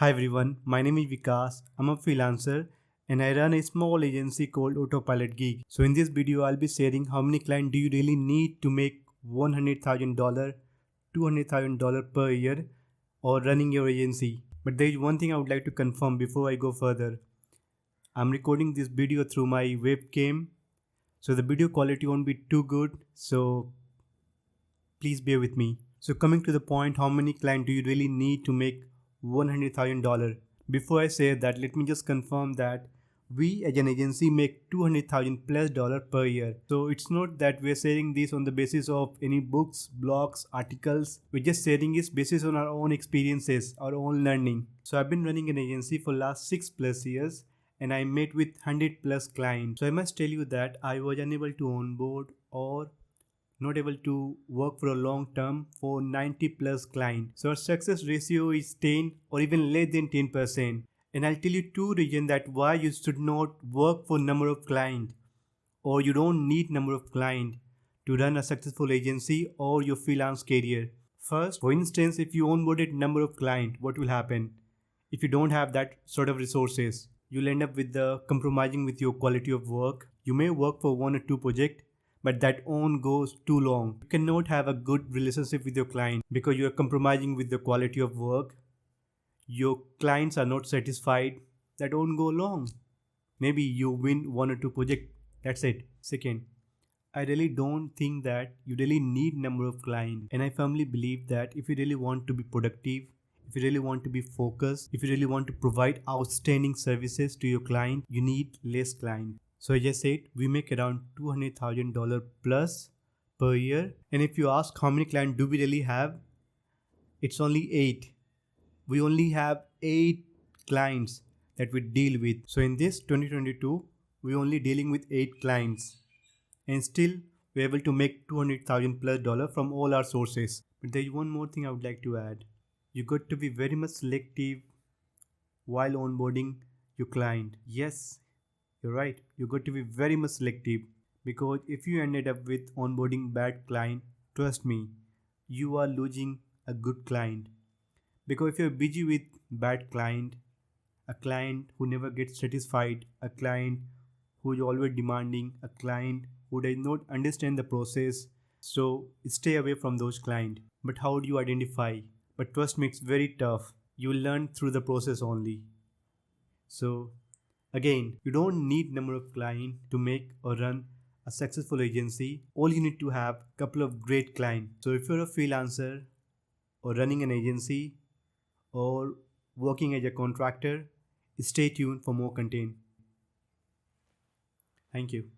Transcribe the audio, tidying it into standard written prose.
Hi everyone, my name is Vikas. I'm a freelancer and I run a small agency called Autopilot Geek. So in this video, I'll be sharing how many clients do you really need to make $100,000, $200,000 per year or running your agency. But there is one thing I would like to confirm before I go further. I'm recording this video through my webcam, so the video quality won't be too good. So please bear with me. So coming to the point, how many clients do you really need to make $100,000? Before I say that, let me just confirm that we as an agency make $200,000+ per year. So it's not that we're sharing this on the basis of any books, blogs, articles. We're just sharing this basis on our own experiences, our own learning. So I've been running an agency for last 6+ years and I met with 100+ clients. So I must tell you that I was unable to onboard or not able to work for a long term for 90+ clients. So our success ratio is 10 or even less than 10%. And I'll tell you two reasons that why you should not work for number of clients, or you don't need number of clients to run a successful agency or your freelance career. First, for instance, if you onboarded number of clients, what will happen? If you don't have that sort of resources, you'll end up with the compromising with your quality of work. You may work for one or two projects, but that won't goes too long. You cannot have a good relationship with your client because you are compromising with the quality of work. Your clients are not satisfied. That won't go long. Maybe you win one or two projects. That's it. Second, I really don't think that you really need number of clients, and I firmly believe that if you really want to be productive, if you really want to be focused, if you really want to provide outstanding services to your client, you need less clients. So I just said we make around $200,000 plus per year, and if you ask how many clients do we really have, it's only 8. We only have 8 clients that we deal with. So in this 2022, we're only dealing with 8 clients, and still we're able to make $200,000+ from all our sources. But there is one more thing I would like to add. You got to be very much selective while onboarding your client. Yes, you're right. You got to be very much selective, because if you ended up with onboarding bad client, trust me, you are losing a good client. Because if you're busy with bad client, a client who never gets satisfied, a client who is always demanding, a client who does not understand the process, so stay away from those clients. But how do you identify? But trust me, it's very tough. You learn through the process only. So again, you don't need number of clients to make or run a successful agency. All you need to have couple of great clients. So if you're a freelancer or running an agency or working as a contractor, stay tuned for more content. Thank you.